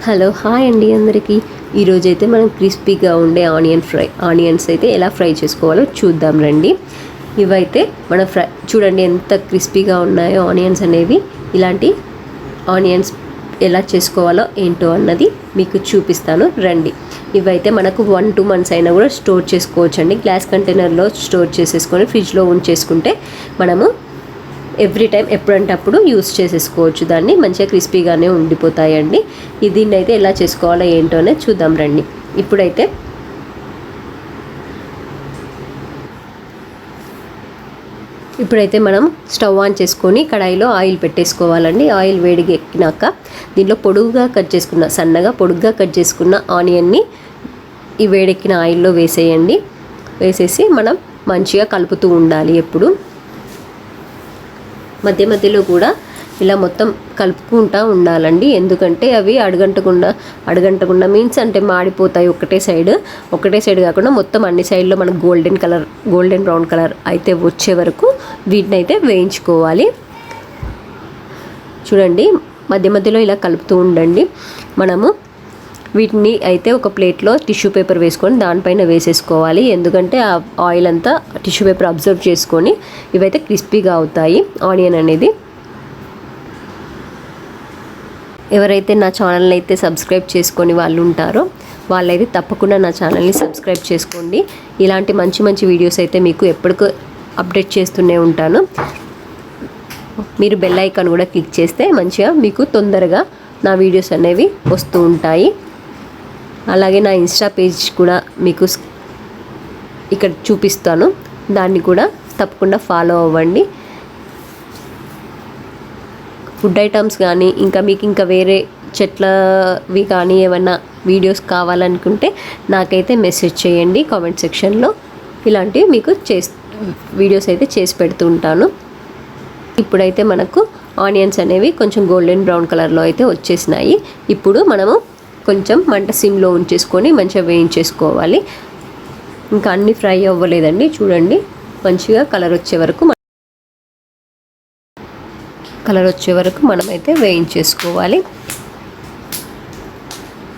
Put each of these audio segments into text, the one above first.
Hello hi అండి అందరికీ. ఈరోజైతే మనం క్రిస్పీగా ఉండే ఆనియన్స్ అయితే ఎలా ఫ్రై చేసుకోవాలో చూద్దాం రండి. ఇవైతే మన చూడండి ఎంత క్రిస్పీగా ఉన్నాయో ఆనియన్స్ అనేవి. ఇలాంటి ఆనియన్స్ ఎలా చేసుకోవాలో ఏంటో అన్నది మీకు చూపిస్తాను రండి. ఇవైతే మనకు 1-2 months అయినా కూడా స్టోర్ చేసుకోవచ్చు అండి. గ్లాస్ కంటైనర్లో స్టోర్ చేసేసుకొని ఫ్రిడ్జ్లో ఉంచేసుకుంటే మనము ఎవ్రీ టైం ఎప్పుడంటే అప్పుడు యూస్ చేసేసుకోవచ్చు. దాన్ని మంచిగా క్రిస్పీగానే ఉండిపోతాయండి. దీన్ని అయితే ఎలా చేసుకోవాలో ఏంటోనే చూద్దాం రండి. ఇప్పుడైతే మనం స్టవ్ ఆన్ చేసుకొని కడాయిలో ఆయిల్ పెట్టేసుకోవాలండి. ఆయిల్ వేడిగా ఎక్కినాక దీంట్లో సన్నగా పొడుగ్గా కట్ చేసుకున్న ఆనియన్ని ఈ వేడెక్కిన ఆయిల్లో వేసేయండి. వేసేసి మనం మంచిగా కలుపుతూ ఉండాలి. ఎప్పుడు మధ్య మధ్యలో కూడా ఇలా మొత్తం కలుపుకుంటూ ఉండాలండి. ఎందుకంటే అవి అడుగంటకుండా మీన్స్ అంటే మాడిపోతాయి. ఒకటే సైడ్ కాకుండా మొత్తం అన్ని సైడ్లో మనకు గోల్డెన్ బ్రౌన్ కలర్ అయితే వచ్చే వరకు వీటిని అయితే వేయించుకోవాలి. చూడండి మధ్య మధ్యలో ఇలా కలుపుతూ ఉండండి. మనము వీటిని అయితే ఒక ప్లేట్లో టిష్యూ పేపర్ వేసుకొని దానిపైన వేసేసుకోవాలి. ఎందుకంటే ఆ ఆయిల్ అంతా టిష్యూ పేపర్ అబ్జర్వ్ చేసుకొని ఇవైతే క్రిస్పీగా అవుతాయి ఆనియన్ అనేది. ఎవరైతే నా ఛానల్ని అయితే సబ్స్క్రైబ్ చేసుకొని వాళ్ళు ఉంటారో వాళ్ళైతే తప్పకుండా నా ఛానల్ని సబ్స్క్రైబ్ చేసుకోండి. ఇలాంటి మంచి వీడియోస్ అయితే మీకు ఎప్పటికో అప్డేట్ చేస్తూనే ఉంటాను. మీరు బెల్ ఐకాన్ కూడా క్లిక్ చేస్తే మంచిగా మీకు తొందరగా నా వీడియోస్ అనేవి వస్తూ ఉంటాయి. అలాగే నా ఇన్స్టా పేజ్ కూడా మీకు ఇక్కడ చూపిస్తాను. దాన్ని కూడా తప్పకుండా ఫాలో అవ్వండి. ఫుడ్ ఐటమ్స్ కానీ ఇంకా వేరే చెట్లవి కానీ ఏమన్నా వీడియోస్ కావాలనుకుంటే నాకైతే మెసేజ్ చేయండి కామెంట్ సెక్షన్లో. ఇలాంటివి మీకు వీడియోస్ అయితే చేసి పెడుతూ ఉంటాను. ఇప్పుడైతే మనకు ఆనియన్స్ అనేవి కొంచెం గోల్డెన్ బ్రౌన్ కలర్లో అయితే వచ్చేసినాయి. ఇప్పుడు మనము కొంచెం మంట సిమ్లో ఉంచేసుకొని మంచిగా వేయించేసుకోవాలి. ఇంకా అన్నీ ఫ్రై అవ్వలేదండి. చూడండి మంచిగా కలర్ వచ్చే వరకు మనమైతే వేయించేసుకోవాలి.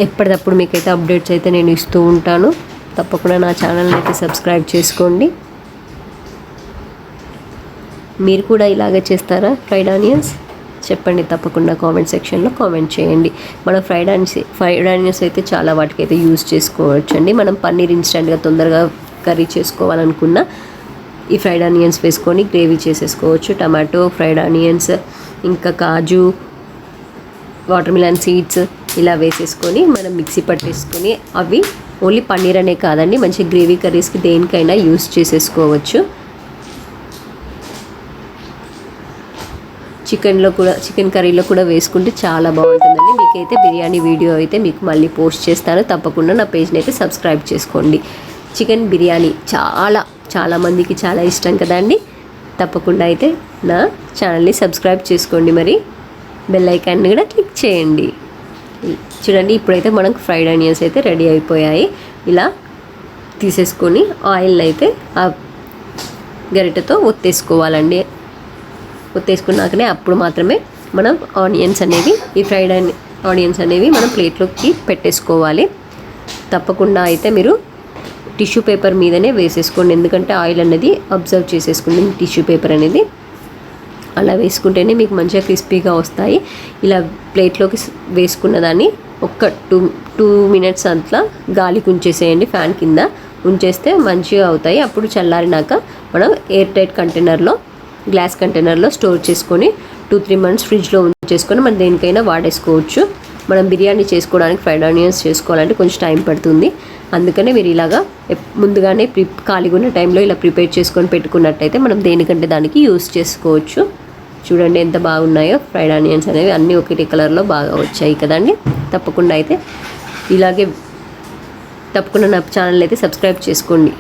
ఎప్పటికప్పుడు మీకైతే అప్డేట్స్ అయితే నేను ఇస్తూ ఉంటాను. తప్పకుండా నా ఛానల్ని అయితే సబ్స్క్రైబ్ చేసుకోండి. మీరు కూడా ఇలాగే చేస్తారా ఫ్రైడ్ ఆనియన్స్? చెప్పండి తప్పకుండా కామెంట్ సెక్షన్లో కామెంట్ చేయండి. మనం ఫ్రైడ్ ఆనియన్స్ అయితే చాలా వాటికి అయితే యూజ్ చేసుకోవచ్చు అండి. మనం పన్నీర్ ఇన్స్టెంట్గా తొందరగా కర్రీ చేసుకోవాలనుకున్న ఈ ఫ్రైడ్ ఆనియన్స్ వేసుకొని గ్రేవీ చేసేసుకోవచ్చు. టమాటో, ఫ్రైడ్ ఆనియన్స్, ఇంకా కాజు, వాటర్ మిలన్ సీడ్స్ ఇలా వేసేసుకొని మనం మిక్సీ పట్టేసుకొని అవి ఓన్లీ పన్నీర్ అనే కాదండి మంచి గ్రేవీ కర్రీస్కి దేనికైనా యూజ్ చేసేసుకోవచ్చు. చికెన్ కర్రీలో కూడా వేసుకుంటే చాలా బాగుంటుందండి. మీకైతే బిర్యానీ వీడియో అయితే మీకు మళ్ళీ పోస్ట్ చేస్తాను. తప్పకుండా నా పేజ్ని అయితే సబ్స్క్రైబ్ చేసుకోండి. చికెన్ బిర్యానీ చాలా మందికి చాలా ఇష్టం కదండి. తప్పకుండా అయితే నా ఛానల్ని సబ్స్క్రైబ్ చేసుకోండి. మరి బెల్ ఐకాన్ని కూడా క్లిక్ చేయండి. చూడండి ఇప్పుడైతే మనకు ఫ్రైడ్ ఆనియన్స్ అయితే రెడీ అయిపోయాయి. ఇలా తీసేసుకొని ఆయిల్ అయితే ఆ గరిటెతో ఒత్తేసుకోవాలండి. ఒత్తేసుకున్నాకనే అప్పుడు మాత్రమే మనం ఈ ఫ్రైడ్ ఆనియన్స్ అనేవి మనం ప్లేట్లోకి పెట్టేసుకోవాలి. తప్పకుండా అయితే మీరు టిష్యూ పేపర్ మీదనే వేసేసుకోండి. ఎందుకంటే ఆయిల్ అనేది అబ్జర్వ్ చేసేసుకోండి టిష్యూ పేపర్ అనేది. అలా వేసుకుంటేనే మీకు మంచిగా క్రిస్పీగా వస్తాయి. ఇలా ప్లేట్లోకి వేసుకున్న దాన్ని ఒక 2 minutes అట్లా గాలికి ఉంచేసేయండి. ఫ్యాన్ కింద ఉంచేస్తే మంచిగా అవుతాయి. అప్పుడు చల్లారినాక మనం ఎయిర్ టైట్ గ్లాస్ కంటైనర్లో స్టోర్ చేసుకొని 2-3 months ఫ్రిడ్జ్లో ఉంచేసుకొని మనం దేనికైనా వాడేసుకోవచ్చు. మనం బిర్యానీ చేసుకోవడానికి ఫ్రైడ్ ఆనియన్స్ చేసుకోవాలంటే కొంచెం టైం పడుతుంది. అందుకనే మీరు ఇలాగా ముందుగానే ఖాళీగా ఉన్న టైంలో ఇలా ప్రిపేర్ చేసుకొని పెట్టుకున్నట్టయితే మనం దేనికంటే దానికి యూస్ చేసుకోవచ్చు. చూడండి ఎంత బాగున్నాయో ఫ్రైడ్ ఆనియన్స్ అనేవి అన్నీ ఒకటి కలర్లో బాగా వచ్చాయి కదండి. తప్పకుండా నా ఛానల్ అయితే సబ్స్క్రైబ్ చేసుకోండి.